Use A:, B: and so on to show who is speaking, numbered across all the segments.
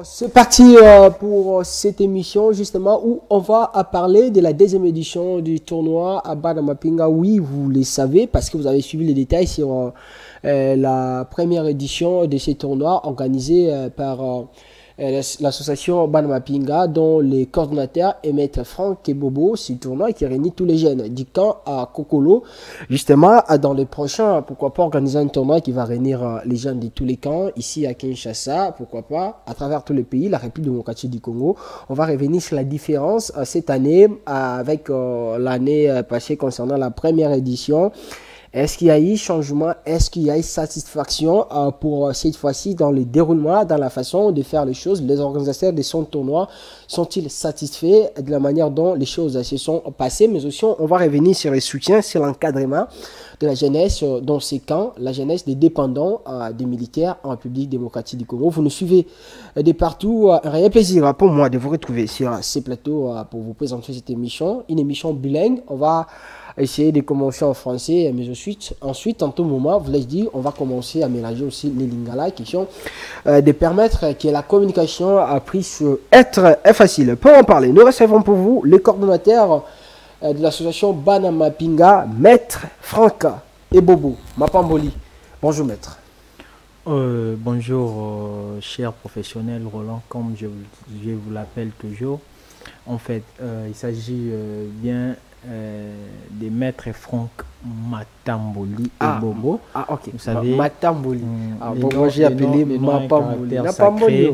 A: C'est parti pour cette émission justement où on va parler de la deuxième édition du tournoi à Banamapinga. Oui, vous le savez parce que vous avez suivi les détails sur la première édition de ce tournoi organisé par l'association Banamapinga dont les coordonnateurs est Maître Franck et Bobo. C'est un tournoi qui réunit tous les jeunes du camp à Kokolo. Justement, dans les prochains, pourquoi pas organiser un tournoi qui va réunir les jeunes de tous les camps ici à Kinshasa, pourquoi pas, à travers tous les pays, la République démocratique du Congo. On va revenir sur la différence cette année avec l'année passée concernant la première édition. Est-ce qu'il y a eu changement? Est-ce qu'il y a eu satisfaction pour cette fois-ci dans le déroulement, dans la façon de faire les choses? Les organisateurs de son tournoi sont-ils satisfaits de la manière dont les choses se sont passées? Mais aussi, on va revenir sur les soutiens, sur l'encadrement de la jeunesse dans ces camps, la jeunesse des dépendants des militaires en République démocratique du Congo. Vous nous suivez de partout. Un réel plaisir pour moi de vous retrouver sur ces plateaux pour vous présenter cette émission. Une émission bilingue. On va essayer de commencer en français, mais ensuite, en tout moment, vous l'avez dit, on va commencer à mélanger aussi les lingala, question de permettre que la communication puisse être facile. Pour en parler, nous recevons pour vous les coordonnateurs de l'association Banamapinga, Maître Franck et Bobo Mapamboli. Bonjour Maître.
B: Bonjour cher professionnel Roland, comme je vous l'appelle toujours. En fait, il s'agit bien des Maîtres Franck Matamboli et Bobo.
A: Ah, ok.
B: Vous savez,
A: Matamboli. Bobo, j'ai appelé Mapamboli.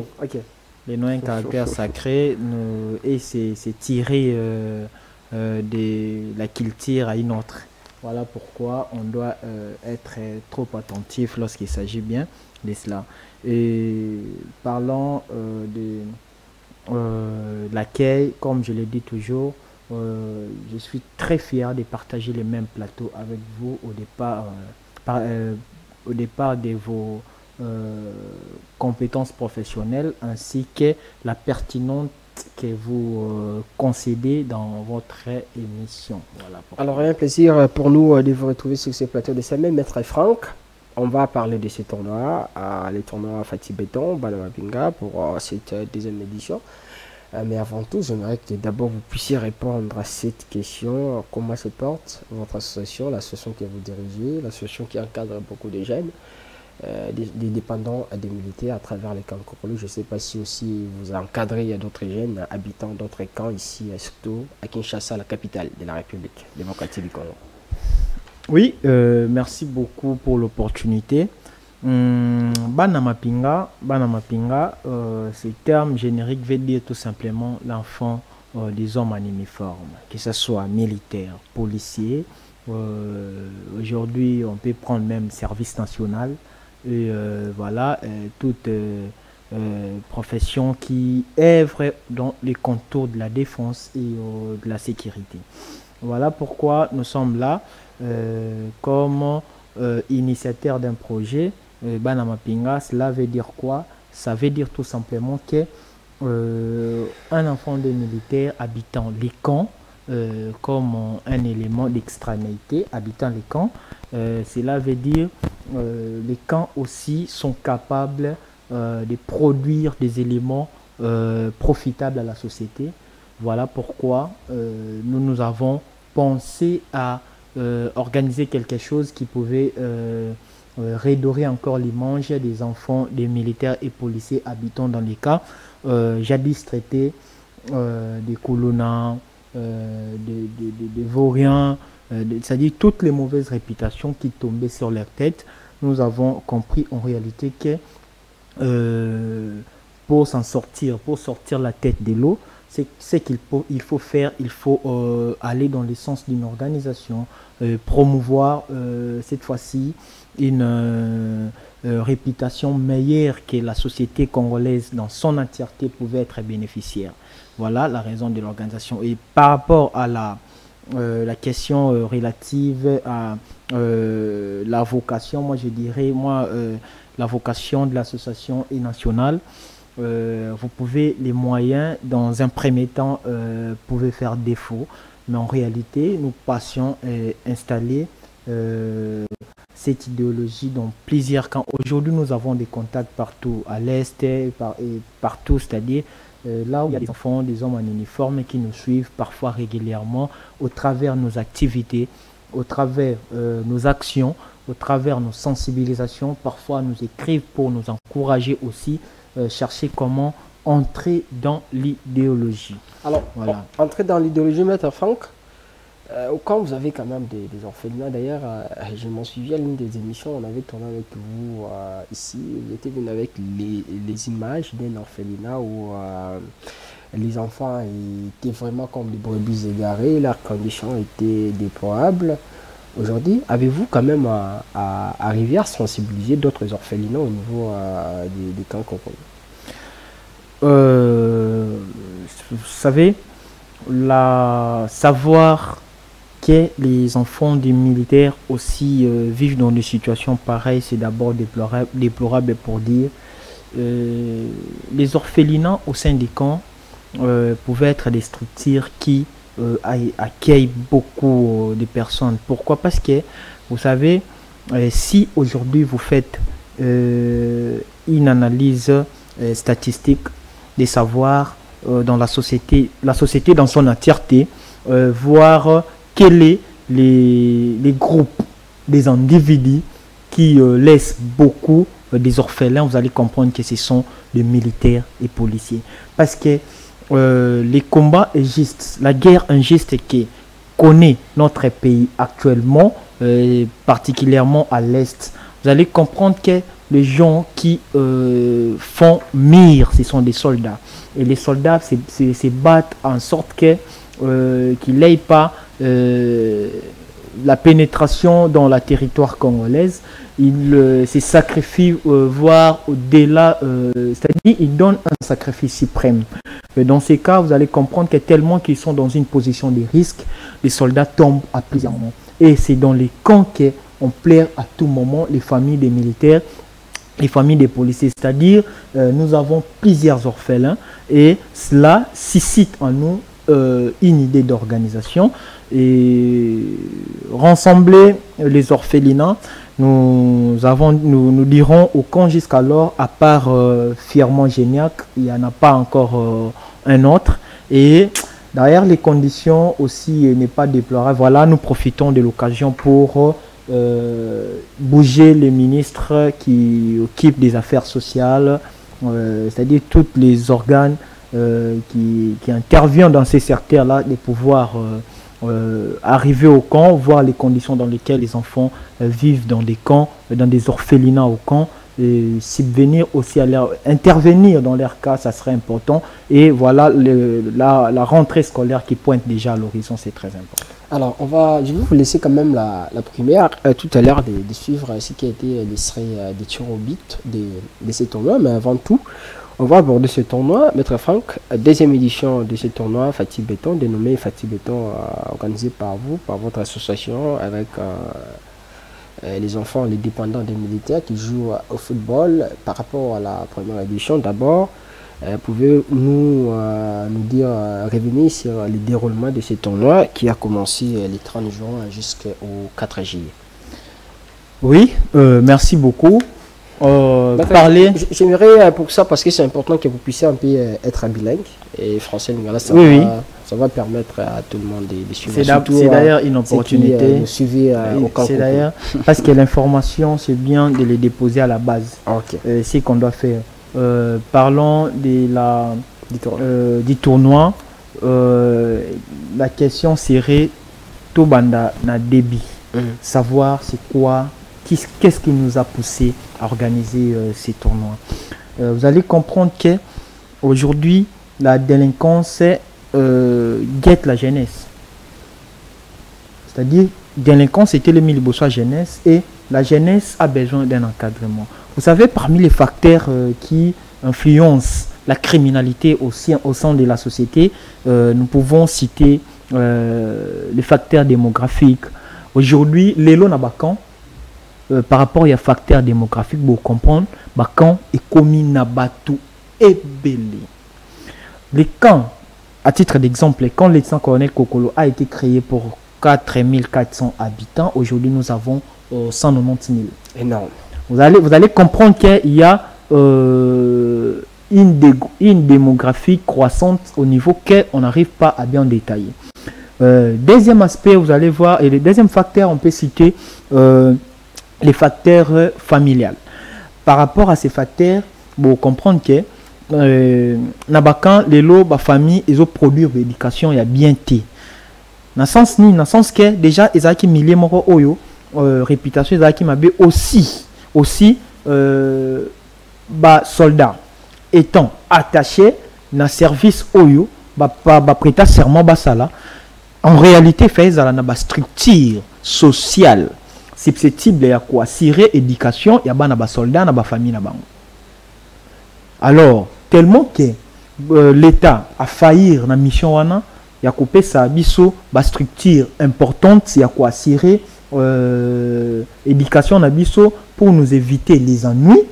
B: Les noms et caractères sacrés, et c'est tiré de la culture à une autre. Voilà pourquoi on doit être trop attentif lorsqu'il s'agit bien de cela. Et parlant de l'accueil, comme je le dis toujours, je suis très fier de partager les mêmes plateaux avec vous au départ de vos compétences professionnelles ainsi que la pertinente que vous concédez dans votre émission. Voilà.
A: Alors, un plaisir pour nous de vous retrouver sur ces plateaux de semaine, Maître Franck. On va parler de ces tournois, les tournois Fatih Béton, Banamapinga pour cette deuxième édition. Mais avant tout, j'aimerais que d'abord vous puissiez répondre à cette question. Comment se porte votre association, l'association que vous dirigez, l'association qui encadre beaucoup de jeunes, des dépendants des militaires à travers les camps Kokolo. Je ne sais pas si aussi vous encadrez d'autres jeunes habitants d'autres camps ici, surtout à Kinshasa, la capitale de la République démocratique du Congo.
B: Oui, merci beaucoup pour l'opportunité. Banamapinga, ce terme générique veut dire tout simplement l'enfant des hommes en uniforme, que ce soit militaire, policier. Aujourd'hui, on peut prendre même service national. Et voilà, toute profession qui œuvre dans les contours de la défense et de la sécurité. Voilà pourquoi nous sommes là comme initiateur d'un projet. Banamapinga, cela veut dire quoi? Ça veut dire tout simplement que un enfant de militaire habitant les camps comme un élément d'extranéité habitant les camps, cela veut dire les camps aussi sont capables de produire des éléments profitables à la société. Voilà pourquoi nous avons pensé à organiser quelque chose qui pouvait redorer encore l'image des enfants, des militaires et policiers habitant dans les cas jadis traités des colonnats, des vauriens, c'est-à-dire toutes les mauvaises réputations qui tombaient sur leur tête. Nous avons compris en réalité que pour s'en sortir, pour sortir la tête de l'eau, c'est qu'il faut faire, il faut aller dans le sens d'une organisation, promouvoir cette fois-ci une réputation meilleure que la société congolaise dans son entièreté pouvait être bénéficiaire. Voilà la raison de l'organisation. Et par rapport à la question relative à la vocation, moi je dirais, la vocation de l'association est nationale. Vous pouvez, les moyens, dans un premier temps, pouvaient faire défaut. Mais en réalité, nous passions installer cette idéologie dans plusieurs camps. Aujourd'hui, nous avons des contacts partout, à l'Est et partout, c'est-à-dire là où il y a des enfants, des hommes en uniforme qui nous suivent parfois régulièrement au travers de nos activités, au travers nos actions, au travers nos sensibilisations. Parfois, nous écrivent pour nous encourager aussi, chercher comment entrer dans l'idéologie.
A: Alors,
B: voilà.
A: Entrer dans l'idéologie, Maître Franck, quand vous avez quand même des orphelinats, d'ailleurs, je m'en souviens à l'une des émissions, on avait tourné avec vous ici, vous étiez venu avec les images d'un orphelinat où les enfants étaient vraiment comme des brebis égarées, leurs conditions étaient déplorables. Aujourd'hui, avez-vous quand même arrivé à sensibiliser d'autres orphelinats au niveau des camps Kokolo?
B: Vous savez, savoir que les enfants des militaires aussi vivent dans des situations pareilles, c'est d'abord déplorable pour dire. Les orphelinats au sein des camps pouvaient être des structures qui accueillent beaucoup de personnes. Pourquoi? Parce que, vous savez, si aujourd'hui vous faites une analyse statistique des savoirs dans la société dans son entièreté, voir quels sont les groupes des individus qui laissent beaucoup des orphelins, vous allez comprendre que ce sont des militaires et policiers. Parce que les combats injustes, la guerre injuste que connaît notre pays actuellement, particulièrement à l'Est, vous allez comprendre que les gens qui font mire, ce sont des soldats. Et les soldats se battent en sorte que qu'ils n'aient pas la pénétration dans la territoire congolaise. Ils se sacrifient, voire au-delà, c'est-à-dire ils donnent un sacrifice suprême. Et dans ces cas, vous allez comprendre que tellement qu'ils sont dans une position de risque, les soldats tombent à plusieurs moments. Et c'est dans les camps qu'on plaire à tout moment les familles des militaires, les familles des policiers. C'est-à-dire, nous avons plusieurs orphelins et cela suscite en nous une idée d'organisation et rassembler les orphelinats. Nous dirons au camp jusqu'alors, à part Firmont-Géniac, il n'y en a pas encore un autre. Et derrière les conditions aussi n'est pas déplorable. Voilà, nous profitons de l'occasion pour bouger les ministres qui occupent des affaires sociales, c'est-à-dire tous les organes qui interviennent dans ces secteurs-là, de pouvoir arriver au camp, voir les conditions dans lesquelles les enfants vivent dans des camps, dans des orphelinats au camp, et subvenir aussi à intervenir dans leur cas, ça serait important. Et voilà, la rentrée scolaire qui pointe déjà à l'horizon, c'est très important.
A: Alors, je vais vous laisser quand même la première tout à l'heure de suivre ce qui a été l'extrait des tirs au but de ce tournoi, mais avant tout, on va aborder ce tournoi. Maître Franck, deuxième édition de ce tournoi, Fatih Béton, dénommé Fatih Béton, organisé par vous, par votre association, avec les enfants, les dépendants des militaires qui jouent au football. Par rapport à la première édition, d'abord, pouvez-vous nous revenir sur le déroulement de ce tournoi qui a commencé le 30 juin jusqu'au 4 juillet?
B: Oui, merci beaucoup.
A: J'aimerais pour ça, parce que c'est important que vous puissiez un peu être bilingue et français lingala, ça va permettre à tout le monde de suivre.
B: C'est d'ailleurs une opportunité.
A: C'est
B: d'ailleurs parce que l'information, c'est bien de les déposer à la base.
A: Okay.
B: C'est ce qu'on doit faire. Parlons du tournoi. La question serait tout banda na débit. Savoir c'est quoi. Qu'est-ce qui nous a poussé à organiser ces tournois? Vous allez comprendre que aujourd'hui la délinquance guette la jeunesse. C'est-à-dire, délinquance c'était le milieu de la jeunesse et la jeunesse a besoin d'un encadrement. Vous savez, parmi les facteurs qui influencent la criminalité aussi au sein de la société, nous pouvons citer les facteurs démographiques. Aujourd'hui, l'élo na bakan par rapport à facteurs démographiques, vous comprendre, bakan est commis na batu et belé. Les camps, à titre d'exemple, quand le lieutenant-colonel Kokolo a été créé pour 4400 habitants. Aujourd'hui, nous avons 190 000.
A: Énorme.
B: Vous allez comprendre qu'il y a une démographie croissante au niveau qu'on n'arrive pas à bien détailler. Deuxième aspect, vous allez voir, et le deuxième facteur, on peut citer les facteurs familiales. Par rapport à ces facteurs, vous comprendre que Nabakan, les lots, la famille, ils ont produit l'éducation, il y a bien été. Dans le sens que déjà, ils ont qui milliers moro oyo, réputation, ils ont qui m'abé aussi, soldats étant attachés dans le service oyo, prêter serment basala. En réalité, fait dans la structure sociale susceptible à quoi assurer éducation, il y a des soldats, des familles. Alors, tellement que l'État a failli dans la mission, il y a coupé sa biso, la structure importante, il y a quoi assurer éducation pour nous éviter les ennuis.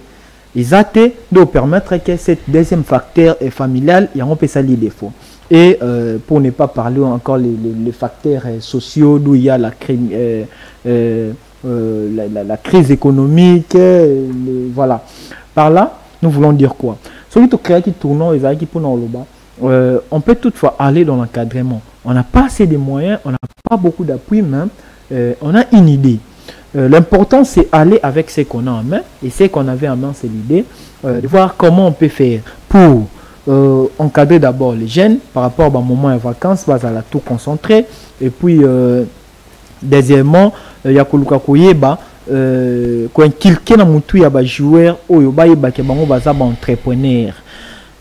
B: Ils ont été de permettre que ce deuxième facteur familial, il y a un peu ça les défauts. Et pour ne pas parler encore les facteurs sociaux, d'où il y a la crise économique, voilà. Par là, nous voulons dire quoi? Celui qui tourne, on peut toutefois aller dans l'encadrement. On n'a pas assez de moyens, on n'a pas beaucoup d'appui, mais on a une idée. L'important, c'est aller avec ce qu'on a en main. Et ce qu'on avait en main, c'est l'idée de voir comment on peut faire pour encadrer d'abord les jeunes par rapport au moment de vacances, à la tout concentrer. Et puis, deuxièmement, il y a quand quelqu'un a joueur ou entrepreneur.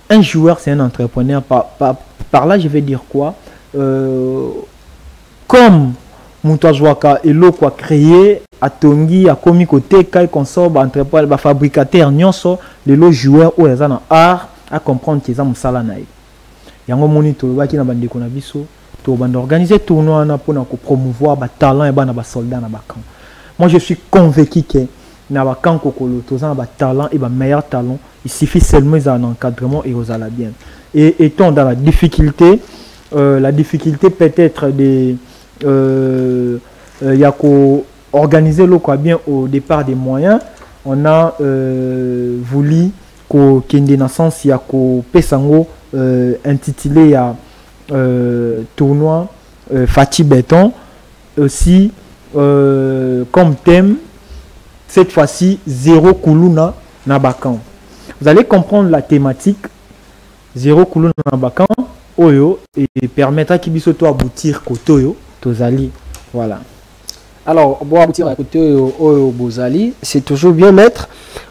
B: Un joueur, c'est un entrepreneur. Par là, je vais dire quoi? Comme Moutazouaka et l'eau quoi créé à Tongi, à Komi côté, quand consort, entrepreneur, fabricateur, nyonso, les joueurs ou les art à comprendre qu'ils ont ça là. Yango monitor ba ki na bande ko na biso to bande organiser tournoi na pour promouvoir ba talent et ba na ba soldat na ba camp. Moi je suis convaincu que na ba camp kokolo to za ba talent et ba meilleur talent, il suffit seulement un encadrement et aux ala bien. Et étant dans la difficulté peut-être des y a qu'au organiser le quoi bien au départ des moyens, on a voulu qu'au kende na sens ya ko pesango intitulé à tournoi Fatih Béton aussi comme thème cette fois-ci zéro Koulouna Nabakan. Vous allez comprendre la thématique zéro Koulouna Nabakan oyo et permettra qu'il puisse aboutir kotoyo tozali voilà.
A: Alors, pour aboutir à côté au Bozali, c'est toujours bien mettre.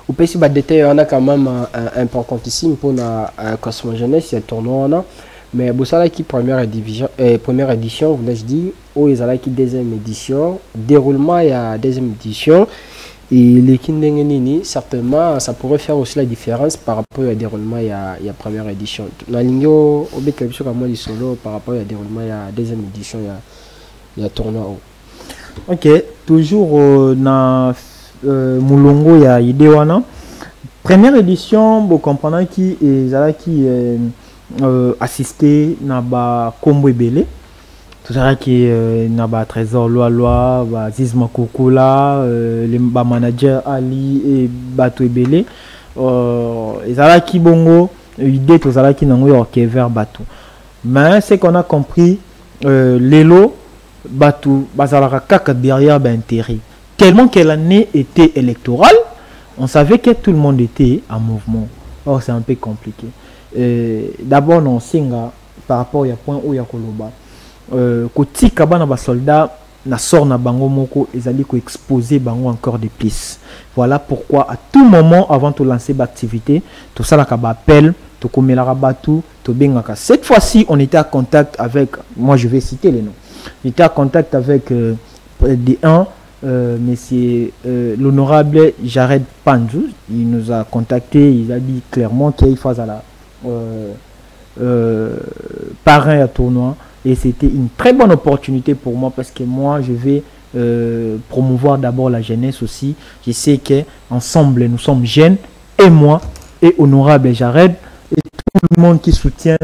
A: Au pays, des détails, on a quand même importantissime pour la Cosmojeunesse, il y a tournoi. Mais Bozala qui première édition, vous l'avez dit, ou Ezala qui deuxième édition, déroulement il y a deuxième édition. Et les Kindengenini, certainement, ça pourrait faire aussi la différence par rapport au déroulement il y a première édition. La ligne au Bécabisho comme moi, solo par rapport au déroulement il y a deuxième édition, il y a tournoi.
B: Ok, toujours dans Moulongo, il y a Idewana. Première édition, vous comprenez qui est assisté à Kombo Ebele. Tout ça qui est Trésor Loa, Zizma Koukoula, les managers Ali et Bato Ebele. Et qui bongo, idée tout ça qui n'a pas vers Bato. Mais c'est qu'on a compris, les lots. Batou Bazalara Kaka derrière intérêt. Tellement que l'année était électorale, on savait que tout le monde était en mouvement. Or, c'est un peu compliqué. D'abord, on singa par rapport au point où il y a Koloba. Koti Kabana ba soldat na sort na bango moko ezali ko exposer bango encore de plus. Voilà pourquoi à tout moment avant de lancer l'activité, tout ça la kaba appel, to komelara batu, to bengaka. Cette fois-ci, on était en contact avec, moi je vais citer les noms. J'étais en contact avec monsieur l'honorable Jared Panjou. Il nous a contacté, il a dit clairement qu'il faisait la parrain à tournoi. Et c'était une très bonne opportunité pour moi parce que moi, je vais promouvoir d'abord la jeunesse aussi. Je sais qu'ensemble, nous sommes jeunes, et moi, et honorable Jared, et tout le monde qui soutient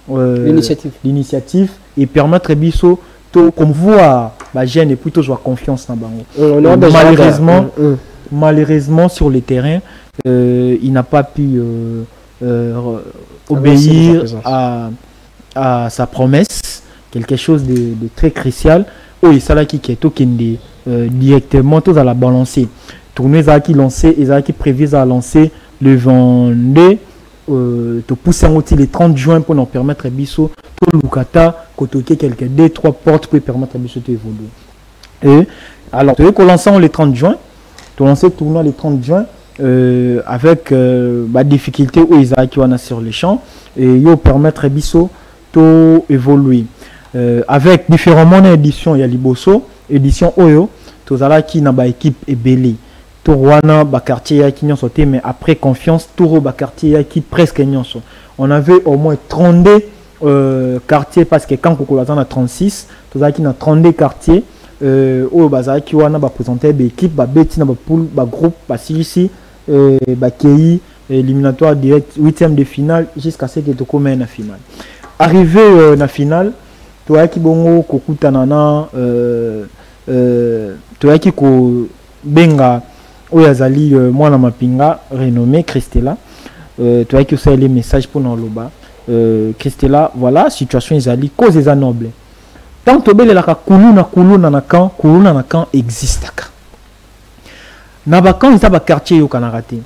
B: l'initiative et permettre biso to promouvoir la gêne et plutôt jouer confiance dans bango. Malheureusement sur le terrain il n'a pas pu obéir à sa promesse, quelque chose de très crucial. Et ça là qui est directement tout à la balancer. Tourner qui lancé et qui prévu à lancer le 22 te pousser en les 30 juin pour nous permettre biso to lukata kotoke quelques 2-3 portes pour permettre biso de évoluer. Et alors tu veux lancer le 30 juin, tu lancer tournoi le 30 juin avec difficulté où Isaac wana sur les champs et yo permettre biso to évoluer avec différents éditions. Il y a liboso édition oyo tozala qui na ba équipe ebele Tourwana quartier qui n'y sauté mais après confiance Touro quartier qui presque n'y on avait au moins 32 quartiers parce que quand on a 36 tozala qui na 32 quartiers au bazar qui wana ba présenter des équipes ba beti na ba poule ba groupe ba ici ba KI éliminatoire direct 8e de finale jusqu'à ce que tu commences la finale. Arrivé na finale toi qui bongo kokuta nana toi qui ko benga oyazali mwana mapinga renommé Christella toi qui aussi les messages pour nous loba Christella voilà situation ezali cause eza noble tant to bele la kuluna na kan existe ka na ba kan za ba quartier yo kana raté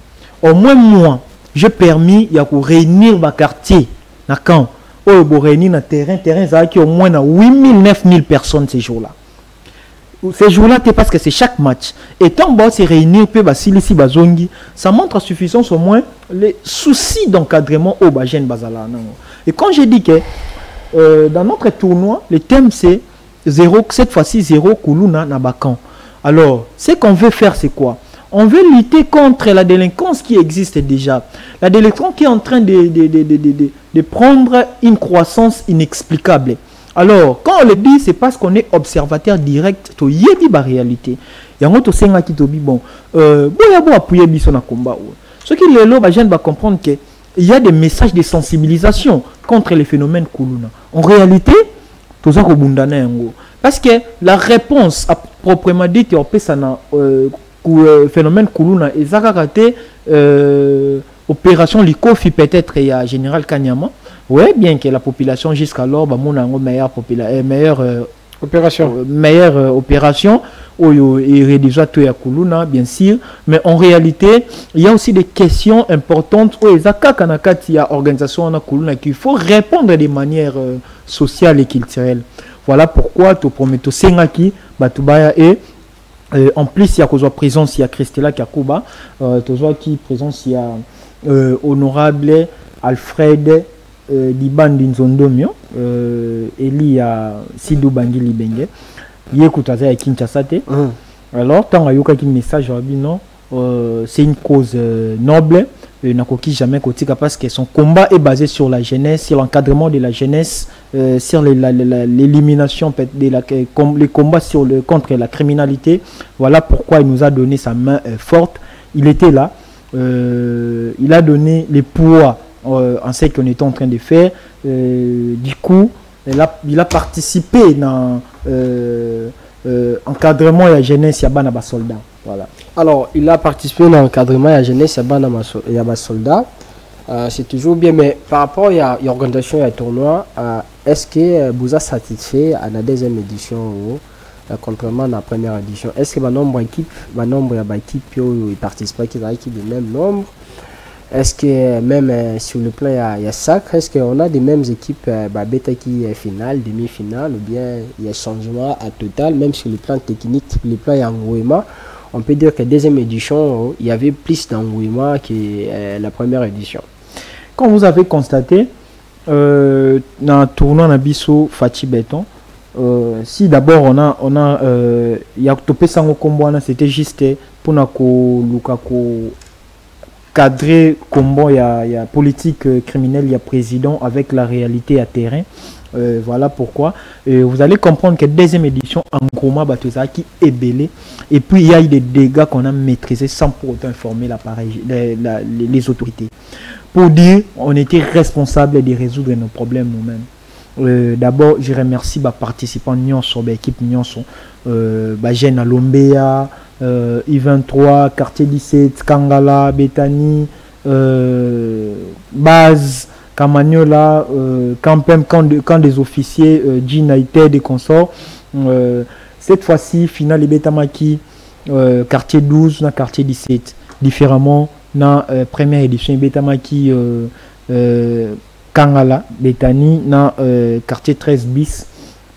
B: au moins moi je permis ya ko réunir ba quartier na kan o bo réunir na terrain za qui au moins na 8000-9000 personnes ces jours-là. Ces jours-là, parce que c'est chaque match. Et tant que c'est réunir, ça montre à suffisance au moins les soucis d'encadrement au Bajen Bazala. Et quand j'ai dit que dans notre tournoi, le thème c'est 0, cette fois-ci 0 Koulouna Nabakan. Alors, ce qu'on veut faire, c'est quoi? On veut lutter contre la délinquance qui existe déjà. La délinquance qui est en train de prendre une croissance inexplicable. Alors, quand on le dit, c'est parce qu'on est observateur direct to yedi ba réalité. Yango to senga ki to bi bon. Boya bo appuyer biso na combat. Ce qui le lo ba jeune va comprendre que il y a des messages de sensibilisation contre les phénomènes Koulouna. En réalité, to za ko bundana yango. Parce que la réponse à proprement dit on peut ça na phénomène Koulouna et ça raté opération Likofi peut-être il y a général Kanyama. Oui, bien que la population jusqu'alors, meilleure opération, et rédige tout à Koulouna, bien sûr, mais en réalité, il y a aussi des questions importantes où il y a organisation à Koulouna qu'il faut répondre de manière sociale et culturelle. Voilà pourquoi tu promets tout Sengaki, Batubaya et en plus il y a cause présence il y a Christella Kakuba, qui présence il y a honorable Alfred Liban Dinzondomio, Eli a Sidou Bangili Benge, Yekutaza et Kinchasate. Alors, tant qu'il y a un message, non, c'est une cause noble, n'a jamais kotika parce que son combat est basé sur la jeunesse, sur l'encadrement de la jeunesse, sur l'élimination, les combats contre la criminalité. Voilà pourquoi il nous a donné sa main forte. Il était là, il a donné les poids. En ce qu'on était en train de faire, du coup, il a participé dans l'encadrement de la jeunesse Yabana soldat. Voilà.
A: Alors, il a participé dans l'encadrement de la jeunesse Yabana soldat. C'est toujours bien, mais par rapport à l'organisation et tournoi, est-ce que vous avez satisfait à la deuxième édition contrairement à la première édition? Est-ce que le nombre d'équipes qui participent qui est du même nombre? Est-ce que même sur le plan il y a ça? Est-ce qu'on a des mêmes équipes bêta qui est finale, demi-finale ou bien il y a changement à total même sur le plan technique, le plan Yangouema? On peut dire que la deuxième édition il y avait plus d'Angouema que la première édition.
B: Comme vous avez constaté dans le tournoi Nabiso Fati Béton, si d'abord on a Yaktopé Sango Komboana, c'était juste pour Lukako cadrer combat, il y a politique criminelle, il y a président avec la réalité à terrain. Voilà pourquoi. Vous allez comprendre que deuxième édition, en gros, qui est belé. Et puis, il y a eu des dégâts qu'on a maîtrisés sans pour autant informer l'appareil, les autorités. Pour dire, on était responsable de résoudre nos problèmes nous-mêmes. D'abord, je remercie les participants Nyonso, l'équipe Nyonso, Jeune à Lombea, I23, Quartier 17, Kangala, Bethany, Base, Camagnola, camp des officiers, G-United et consorts. Cette fois-ci, finale Betamaki, quartier 12, dans quartier 17. Différemment, dans première édition, Betamaki, Kangala, Bethany, dans quartier 13 bis,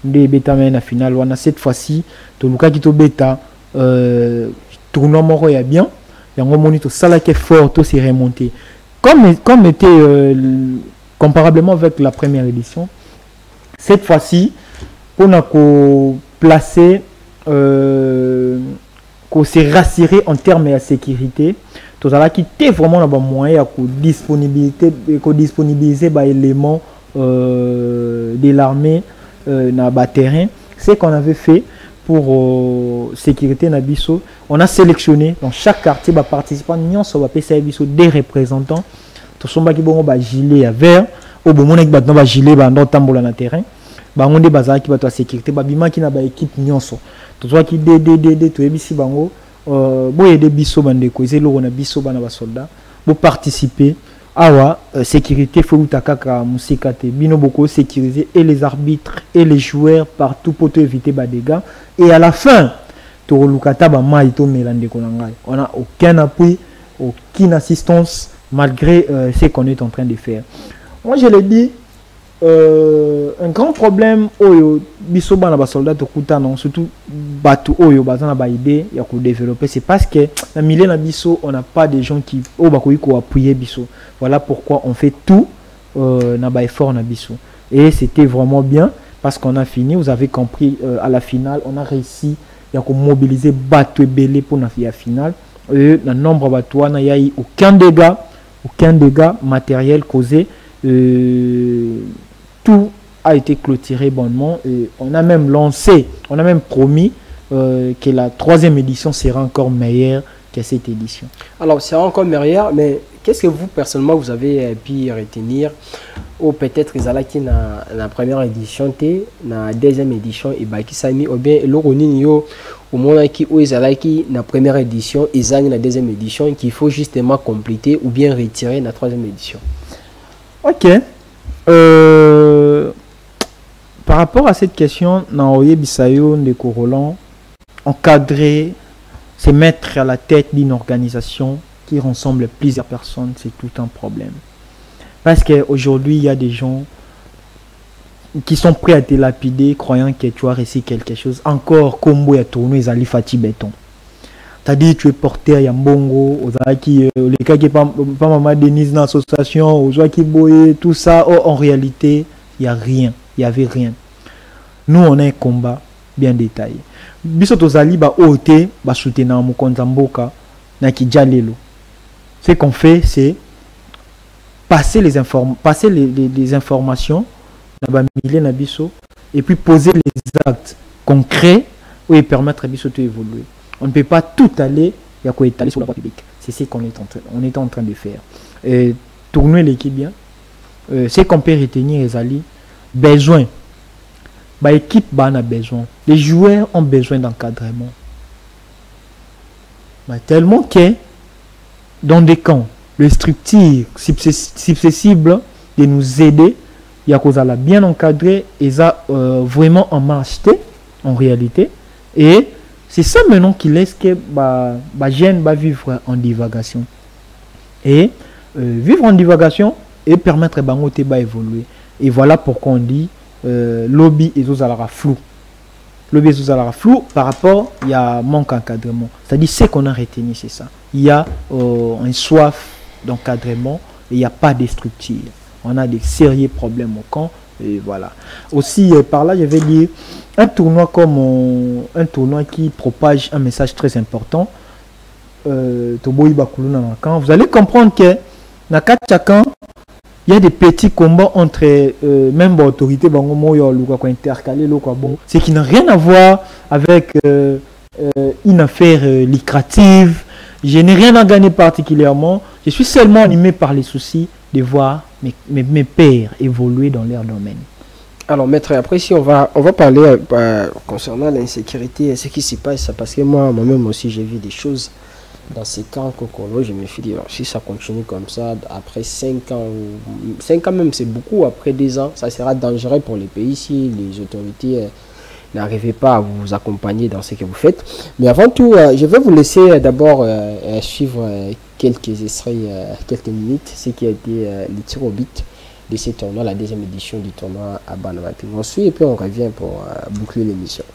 B: de Betamaki la finale. On a cette fois-ci, Toluka Kito Beta, tournoi moro ya bien, et on monite au salaire fort, tout s'est remonté. Comme était comparablement avec la première édition, cette fois-ci, pour nous placer, qu'on s'est rassuré en termes de sécurité, tout ça qui était vraiment un moyen de disponibiliser des éléments de l'armée dans le terrain. C'est qu'on avait fait pour sécurité Nabiso. On a sélectionné dans chaque quartier des participants, des représentants. Tout ce qui est gilet à vert, au moment où on a gilet dans le terrain, on a des sécurité, on a une équipe nyonso. Tout ce qui est ici, on a des biso soldats pour participer à la sécurité. Faut bino beaucoup sécuriser et les arbitres et les joueurs partout pour éviter des dégâts. Et à la fin, on n'a aucun appui, aucune assistance malgré ce qu'on est en train de faire. Moi je l'ai dit, un grand problème surtout développer, c'est parce que dans le milieu on n'a pas de gens qui appuyer biso. Voilà pourquoi on fait tout effort et c'était vraiment bien parce qu'on a fini. Vous avez compris, à la finale on a réussi à mobiliser bateau belé pour la finale. Et le nombre de bateaux, il n'y a eu aucun dégât matériel causé. Tout a été clôturé bonnement et on a même promis que la troisième édition sera encore meilleure que cette édition.
A: Alors, c'est encore meilleur, mais qu'est-ce que vous, personnellement, vous avez pu retenir ou peut-être qui dans la première édition, la deuxième édition, et Bakisami, ou bien l'Oronio, au moment où ils ont la première édition, ils ont la deuxième édition, qu'il faut justement compléter ou bien retirer la troisième édition.
B: Ok. Par rapport à cette question, Naoye Bisayo de Roland, encadrer, c'est mettre à la tête d'une organisation qui rassemble plusieurs personnes, c'est tout un problème. Parce qu'aujourd'hui, il y a des gens qui sont prêts à te lapider, croyant que tu as réussi quelque chose. Encore, comme il tourné, ils allaient fatiguer béton. C'est-à-dire tu es porté à Yambongo, les cas qui pas maman Denise dans l'association, aux gens qui boyent, tout ça. Oh, en réalité, il n'y a rien. Il n'y avait rien. Nous, on a un combat bien détaillé. Biso tozali ba OT ba soutenir mon konzamboka na kijalelo. Ce qu'on fait, c'est passer les informations na ba milieu na biso et puis poser les actes concrets où permettre à biso de évoluer. On ne peut pas tout aller étaler sur la voie publique. C'est ce qu'on est en train de faire. Tourner l'équipe bien. Ce qu'on peut retenir, les alliés, besoin. L'équipe a besoin. Les joueurs ont besoin d'encadrement. Tellement que dans des camps, les structures susceptibles de nous aider, il y a qu'on a bien encadré et ça vraiment en marche en réalité. Et c'est ça maintenant qui laisse que jeune va vivre en divagation. Et vivre en divagation et permettre à Bangote d'évoluer. Et voilà pourquoi on dit lobby et aux alara flou. Lobby et aux alara flou par rapport il y a manque d'encadrement. C'est-à-dire ce qu'on a retenu, c'est ça. Il y a un soif d'encadrement et il n'y a pas de structure. On a des sérieux problèmes au camp. Et voilà. Aussi, par là, je vais dire, un tournoi comme un tournoi qui propage un message très important, vous allez comprendre que dans chacun, il y a des petits combats entre même autorités intercalées, ce qui n'a rien à voir avec une affaire lucrative. Je n'ai rien à gagner particulièrement. Je suis seulement animé par les soucis de voir mes pairs évoluer dans leur domaine.
A: Alors, maître, après, si on va parler concernant l'insécurité, ce qui s'y passe, parce que moi-même aussi, j'ai vu des choses dans ces camps Kokolo. Je me suis dit, si ça continue comme ça, après 5 ans, 5 ans même, c'est beaucoup, après 2 ans, ça sera dangereux pour les pays si les autorités n'arrivez pas à vous accompagner dans ce que vous faites. Mais avant tout, je vais vous laisser d'abord suivre quelques extraits, quelques minutes, ce qui a été le tir au but de ce tournoi, la deuxième édition du tournoi à Bana Mapinga. On suit et puis on revient pour boucler l'émission.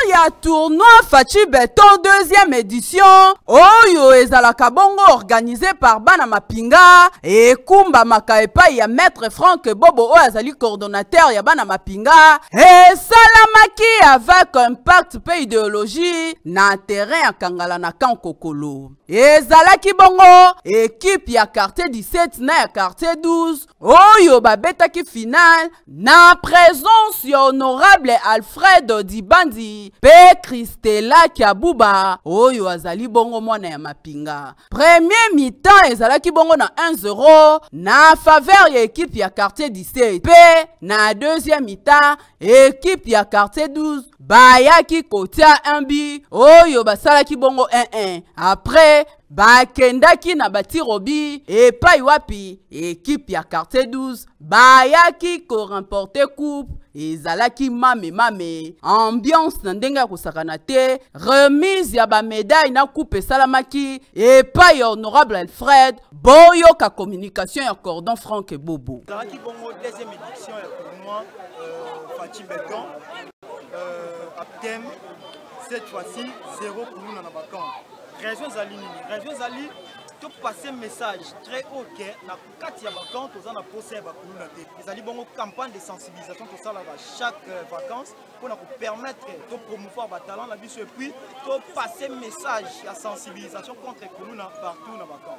C: Il y a tournoi Fachi Beton deuxième édition. Oyo ezalaka bongo organisé par Bana Mapinga et Kumba Makaepa ya maître Franck Bobo oyo azali coordonnateur ya Bana Mapinga et Salamaki avec impact pe idéologie na terrain ya Kangala na Camp Kokolo. Ezalaki bongo équipe ya quartier 17 na ya quartier 12 oyo babetaki final na présence ya honorable Alfred Dibandi pe Christella Kiabuba oyo azali bongo mwana ya Mapinga. Premier mi-temps ezalaki bongo na 1-0 na faveur ya équipe ya quartier 17 pe na deuxième mi-temps équipe ya quartier 12 bayaki kotia 1 but oyo basalaki bongo 1-1. Après bakendaki na batirobi epai wapi équipe ya quartier 12 bayaki ko remporter coupe ezalaki mame ambiance na ndenge ya kosakana te remise ya ba médaille na coupe esalamaki epai ya honorable Alfred boyoka communication ya cordon Franck Bobo.
D: Ezalaki bongo deuxième édition ya tournoi Fachi Beton à thème cette fois-ci 0 kuluna na bakan. Raison zali nini? Raison zali to passer message très haut que na kati ya bakan toza na poser ba kuluna te. Ezali bongo campagne de sensibilisation to sala chaque vacances pour na permettre de promouvoir ba talent la biso et puis to passer message ya sensibilisation contre kuluna partout na bakan.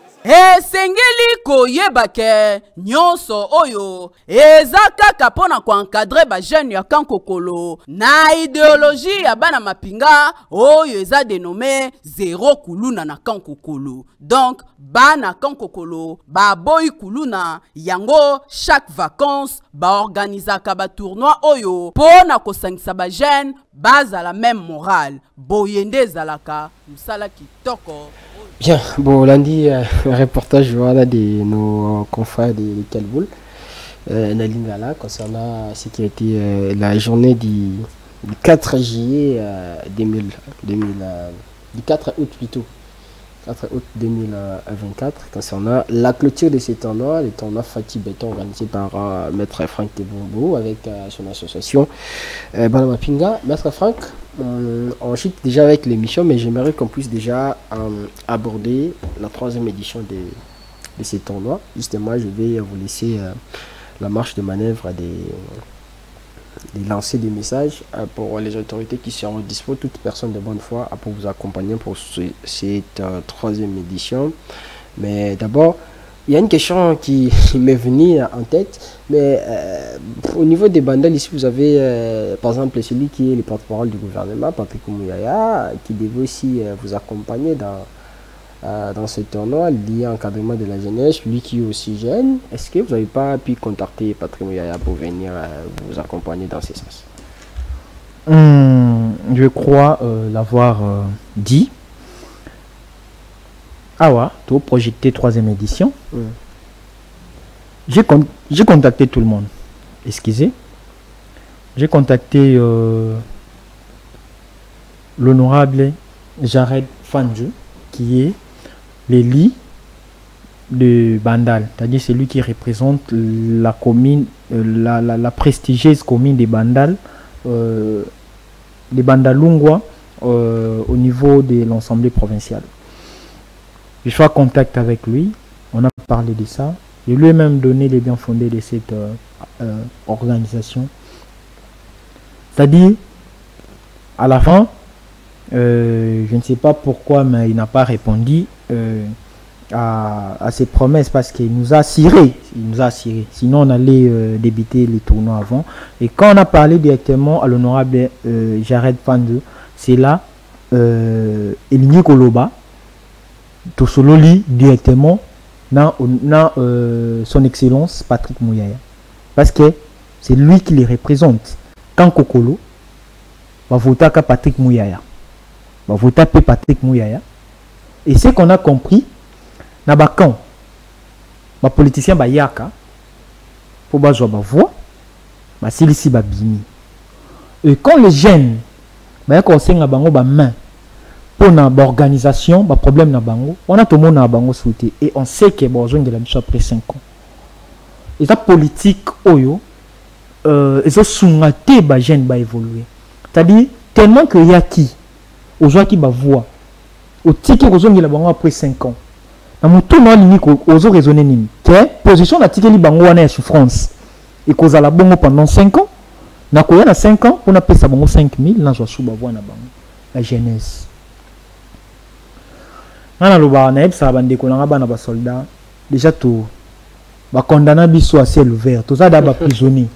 C: Sengeli koyeba ke nyonso oyo ezaka kapona ko encadrer ba jeune ya Camp Kokolo na idéologie ya Bana Mapinga oyo eza dénommé 0 kuluna na Camp Kokolo. Donc Bana Camp Kokolo ba boy kuluna yango chaque vacances ba organisaka ba tournoi oyo pona ko sangisa ba jeune base à la même morale boyende zalaka musala kitoko.
A: Bien, bon, lundi, reportage voilà, de nos confrères de Kalboul, Nalingala, concernant ce qui a été la journée du 4 juillet du 4 août plutôt, 4 août 2024, concernant la clôture de ce tournoi, le tournoi Fachi Beton organisé par Maître Franck Tebombo avec son association Bana Mapinga. Maître Franck, on chute déjà avec l'émission, mais j'aimerais qu'on puisse déjà aborder la 3e édition de ce tournoi. Justement, je vais vous laisser la marche de manœuvre de lancer des messages pour les autorités qui seront dispo, toute personne de bonne foi pour vous accompagner pour cette 3e édition. Mais d'abord, il y a une question qui m'est venue en tête, mais au niveau des bandales, ici vous avez par exemple celui qui est le porte-parole du gouvernement, Papi Koumuyaya, qui devait aussi vous accompagner dans ce tournoi lié à l'encadrement de la jeunesse, lui qui est aussi jeune. Est-ce que vous n'avez pas pu contacter Papi Koumuyaya pour venir vous accompagner dans ce sens?
B: Je crois l'avoir dit. Ah ouais, tout projeté 3e édition. J'ai contacté tout le monde. Excusez. J'ai contacté l'honorable Jared Fanju, qui est l'élu de Bandal. C'est-à-dire celui qui représente la commune, la prestigieuse commune de Bandal, de Bandalungwa, au niveau de l'Assemblée provinciale. Je suis en contact avec lui, on a parlé de ça. Je lui ai même donné les biens fondés de cette organisation. C'est-à-dire, à la fin, je ne sais pas pourquoi, mais il n'a pas répondu. à ses promesses parce qu'il nous a assuré. Il nous a assuré. Sinon, on allait débiter les tournois avant. Et quand on a parlé directement à l'honorable Jared Pandou, c'est là, Eligny Koloba, Tosololi directement dans son excellence Patrick Mouyaya. Parce que c'est lui qui les représente. Quand Kokolo va voter à Patrick Mouyaya, va voter à Patrick Mouyaya. Et ce qu'on a compris, Nabakan, les politiciens Bayaka, pour bazoa ba voix, ba silisi ba bimi. Et quand les jeunes, ba conseil na bango ba main pour na organisation, ba problème na bango, on a tout le monde na bango souhaité et on sait que besoin de la mission après 5 ans. Et la politique oyo ils ont souhaité ba jeunes ba évoluer. C'est-à-dire tellement que y a qui aux gens qui ba voix au ticket besoin de la bango après 5 ans. Na mutu no lini ko ozo raisonner nini que position na ticket li bango wana ya souffrance et cause la bongo pendant 5 ans na ko na 5 ans on a payé ça bango 5000 na zo suba voix na bango la jeunesse na loba na ebsa bande ko na ba na ba soldat déjà tout ba condamné biso à ciel ouvert tout ça d'aba prisonnier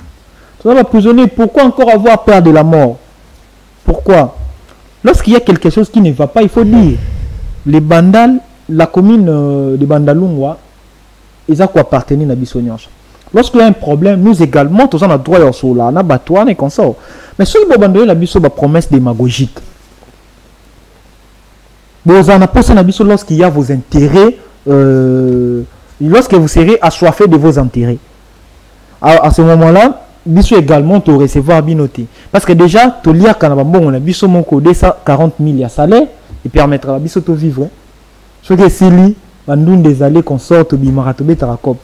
B: pourquoi encore avoir peur de la mort? Pourquoi? Lorsqu'il y a quelque chose qui ne va pas, il faut dire les bandals. La commune de Bandalungwa, ils ont quoi appartenir à Bissonianche. Lorsqu'il y a un problème, nous également, tous on a droit à cela, on a battu, et comme ça. Mais ceux qui ont abandonné la Bisso, promesse démagogique. Vous en avez la Bisso lorsqu'il y a vos intérêts, lorsque vous serez assoiffé de vos intérêts. À ce moment-là, Bisso également, tu recevoir binoté. Parce que déjà, tu lis à Kanabambo, on a Bisso mon code 40 000 salaire, et permettra à Bisso de vivre. Ce que c'est lui, des allées qu'on sorte bimaratobé tarakop.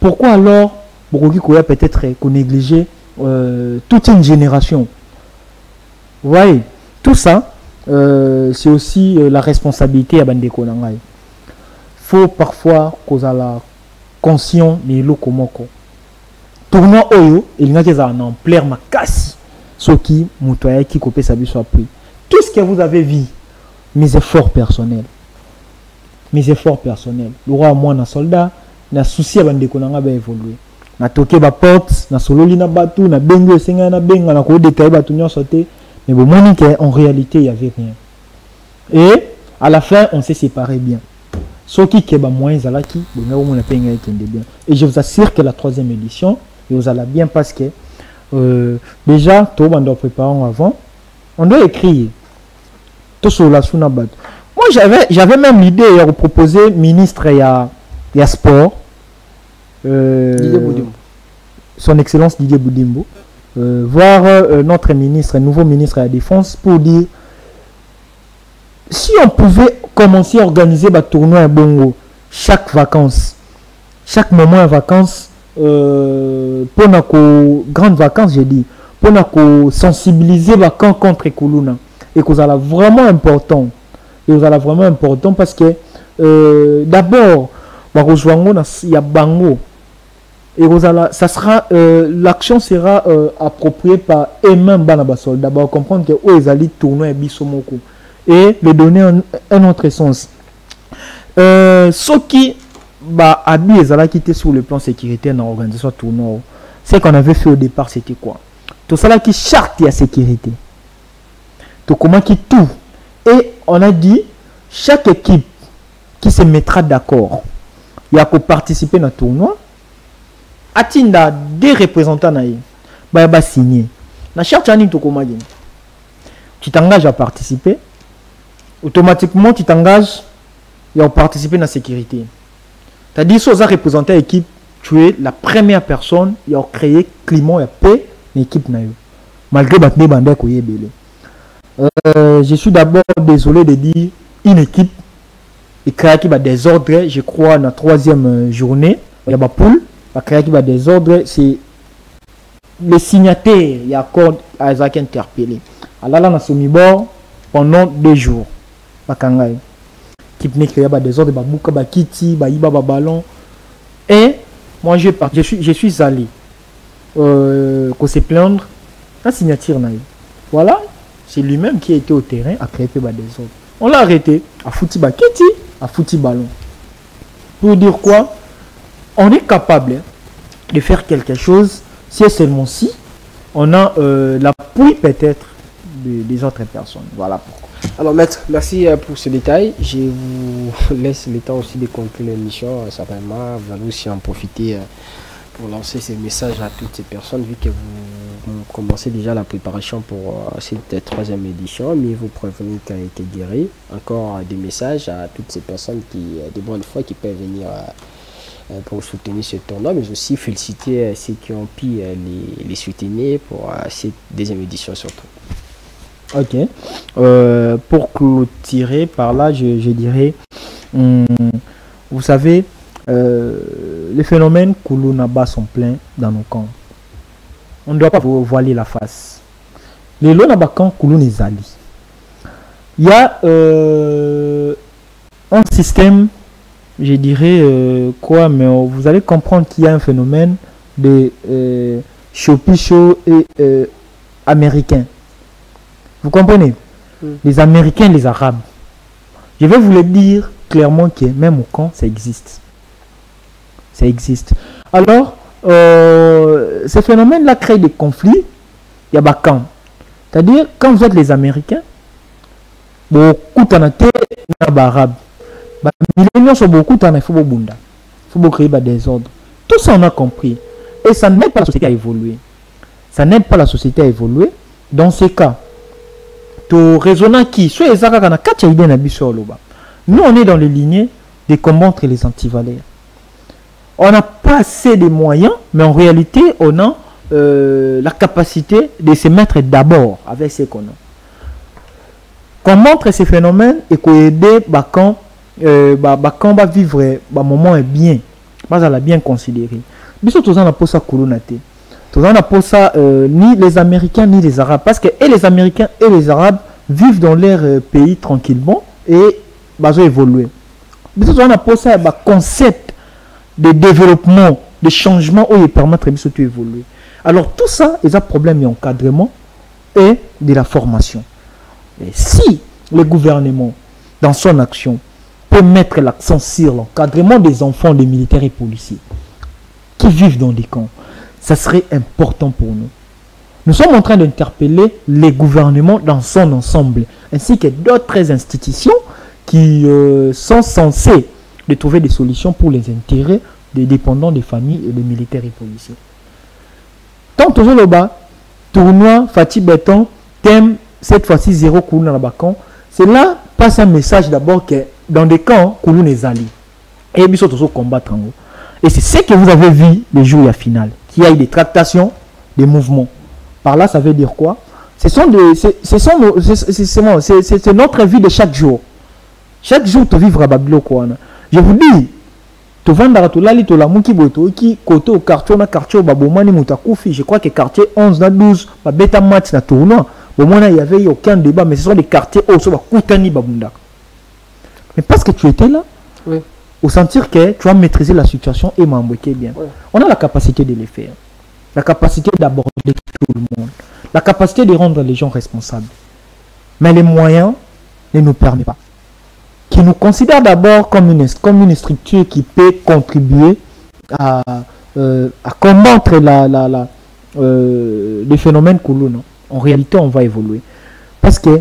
B: Pourquoi alors, peut-être qu'on négligeait toute une génération? Vous voyez, tout ça, c'est aussi la responsabilité à Bandeko Nangai. Il faut parfois qu'on ait la conscience de l'okomoko. Tournoi Oyo, il y a un ampleur ma casse. Ce qui, Moutoya, qui copie sa vie soit pris. Tout ce que vous avez vu, mes efforts personnels. Mes efforts personnels. Le roi, moi, na soldat, na souci à Bandeko Nanga ba évoluer. Na toke ba porte, na sololi na batu, na bengo senga na benga, na ko détailler batu nyon sauté. Mais bon, en réalité, il n'y avait rien. Et à la fin, on s'est séparés bien. Ce qui est moins zalaki, et je vous assure que la 3e édition, vous allez bien parce que déjà, tout le monde préparé avant, on doit écrire tout sur la Sunabat. Moi, j'avais même l'idée de proposer ministre et à sport, son excellence Didier Boudimbo, voir notre ministre, nouveau ministre à la défense pour dire si on pouvait commencer à organiser des tournois à Bongo chaque vacances, chaque moment de vacances, pour nos grandes vacances, j'ai dit, pour nous sensibiliser les camps contre Kuluna. Et que ça vraiment important. Et vous allez vraiment important parce que d'abord, il y a Bango. Et ça sera l'action sera appropriée par eux-mêmes Banabasol. D'abord, comprendre que eux ils allaient tourner Bissomoko et le donner un autre sens. Ce qui a quitté sur le plan sécuritaire dans l'organisation tournoi, ce qu'on avait fait au départ, c'était quoi? Tout ça là qui charte la sécurité. Tout comment qui tout. Et on a dit, chaque équipe qui se mettra d'accord, il y a qu'à participer dans le tournoi, Atinda des représentants va signer. Na charte tu t'engages à participer, automatiquement tu t'engages à participer dans la sécurité. C'est-à-dire que si tu as représenté l'équipe, tu es la première personne qui a créé climat et paix dans l'équipe. Malgré je suis d'abord désolé de dire une équipe et créé qui va désordre, je crois, dans la 3e journée. Il y a des poules, créé qui va désordre, c'est les signataires, il y a accord à Isaac interpellé. Alors là, on a soumis bord pendant 2 jours. Qui créé des ordres, Babouka, Kiti, Baïba, Ballon. Et moi, je suis allé se plaindre la signature. Voilà, c'est lui-même qui était au terrain à créer des ordres. On l'a arrêté à fouti Kiti, à fouti Ballon. Pour dire quoi? On est capable de faire quelque chose si et seulement si on a l'appui peut-être des autres personnes. Voilà pourquoi.
A: Alors maître, merci pour ce détail. Je vous laisse le temps aussi de conclure l'émission. Certainement, vous allez aussi en profiter pour lancer ces messages à toutes ces personnes, vu que vous commencez déjà la préparation pour cette troisième édition. Mais vous prévenez qu'elle a été guérie. Encore des messages à toutes ces personnes qui, de bonne foi, qui peuvent venir pour soutenir ce tournoi, mais aussi féliciter ceux qui ont pu les soutenir pour cette deuxième édition surtout.
B: Ok. Pour clôturer par là, je dirais, vous savez, les phénomènes Koulounaba sont pleins dans nos camps. On ne doit pas voiler la face. Les Lonabakan Koulounezali. Il y a un système, je dirais quoi, mais vous allez comprendre qu'il y a un phénomène de chopicho et américain. Vous comprenez? Les Américains, les Arabes. Je vais vous le dire clairement que même au camp, ça existe. Ça existe. Alors, ces phénomènes-là créent des conflits. Il y a des camps. C'est-à-dire, quand vous êtes les Américains, beaucoup de Arabes. Il faut beaucoup de créer des désordres. Tout ça, on a compris. Et ça n'aide pas la société à évoluer. Ça n'aide pas la société à évoluer. Dans ces cas, tout raisonnant qui soit nous on est dans les lignées de combattre les antivaleurs. On n'a pas assez de moyens, mais en réalité on a la capacité de se mettre d'abord avec ce qu'on a. Combattre ces phénomènes et qu'aider quand on va vivre un moment bien, ça l'a bien considéré. Mais surtout on a pas ça colonaté. On n'a pas ça ni les Américains ni les Arabes, parce que et les Américains et les Arabes vivent dans leur pays tranquillement et ont évolué. Mais on n'a pas ça un concept de développement, de changement où ils permettent de évoluer. Alors tout ça, il y a un problème d'encadrement et de la formation. Et si le gouvernement, dans son action, peut mettre l'accent sur l'encadrement des enfants, des militaires et policiers qui vivent dans des camps, ça serait important pour nous. Nous sommes en train d'interpeller les gouvernements dans son ensemble, ainsi que d'autres institutions qui sont censées de trouver des solutions pour les intérêts des dépendants des familles et des militaires et policiers. Tant toujours le bas, tournoi, Fatih Béton, thème, cette fois-ci 0 Kouloun dans la Bakan, c'est là passe un message d'abord que dans des camps, Kouloun est ali. Et ils sont toujours combattre en haut. Et c'est ce que vous avez vu le jour de la finale. Qu'il y a eu des tractations, des mouvements. Par là, ça veut dire quoi? C'est notre vie de chaque jour. Chaque jour, tu vivras à Babylone. Je vous dis, tu vas dans la côté au quartier, je crois que quartier 11, 12, bêta match na tournoi. Il n'y avait aucun débat, mais ce sont des quartiers où mais parce que tu étais là, oui. Au sentir que tu as maîtrisé la situation et m'embêter bien. Oui. On a la capacité de les faire. La capacité d'aborder tout le monde. La capacité de rendre les gens responsables. Mais les moyens ne nous permettent pas. Qui nous considère d'abord comme une structure qui peut contribuer à combattre les phénomènes Kouloun. En réalité, on va évoluer. Parce que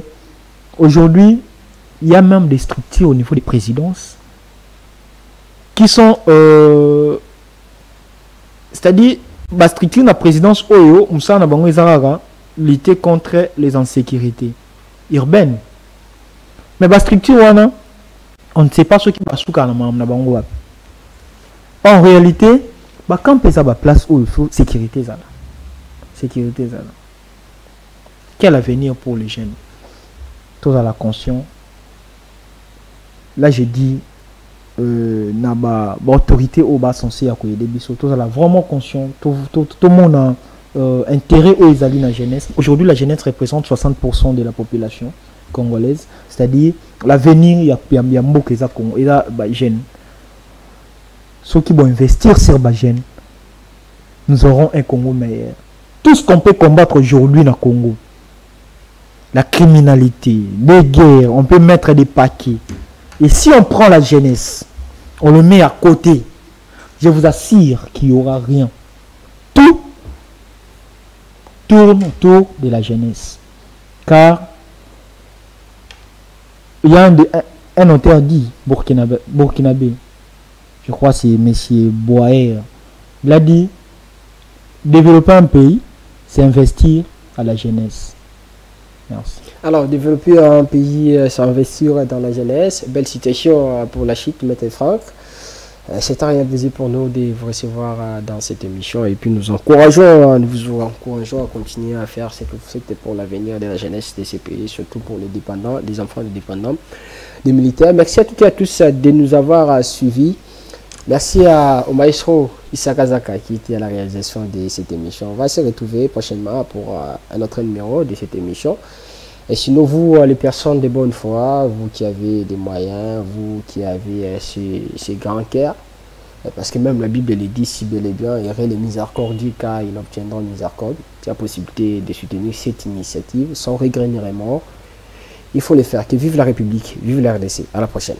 B: aujourd'hui, il y a même des structures au niveau des présidences qui sont, c'est-à-dire, la structure de la présidence Oyo, lutter contre les insécurités urbaines. Mais la structure, on ne sait pas ce qui va se passer. En réalité, quand on a la place où il faut sécurité, sécurité. Quel avenir pour les jeunes? Tous à la conscience. Là, je dis, l'autorité au bas censé accueillir des bisous. Tous à la vraiment conscient. Tout le monde a intérêt aux alliés de la jeunesse. Aujourd'hui, la jeunesse représente 60% de la population congolaise. C'est-à-dire, l'avenir, il y a beaucoup de jeunes. Ceux qui vont investir sur les jeunes, nous aurons un Congo meilleur. Tout ce qu'on peut combattre aujourd'hui dans le Congo, la criminalité, les guerres, on peut mettre des paquets. Et si on prend la jeunesse, on le met à côté, je vous assure qu'il n'y aura rien. Tout tourne autour de la jeunesse. Car il y a un auteur dit, burkinabé, je crois que c'est M. Boaher, il a dit, développer un pays, c'est investir à la jeunesse. Merci.
A: Alors, développer un pays, c'est investir dans la jeunesse. Belle citation pour la chute, Maître Franck. C'est un réel plaisir pour nous de vous recevoir dans cette émission et puis nous vous encourageons à continuer à faire ce que vous faites pour l'avenir de la jeunesse de ces pays, surtout pour les dépendants, les enfants des dépendants, des militaires. Merci à toutes et à tous de nous avoir suivis. Merci au maestro Issa Kazaka qui était à la réalisation de cette émission. On va se retrouver prochainement pour un autre numéro de cette émission. Et sinon, vous, les personnes de bonne foi, vous qui avez des moyens, vous qui avez ces grands cœurs, parce que même la Bible le dit, si bel et bien, il y aurait les miséricordieux car ils obtiendront miséricorde. Il y a la possibilité de soutenir cette initiative sans regret ni remords. Il faut le faire. Que vive la République, vive la RDC. À la prochaine.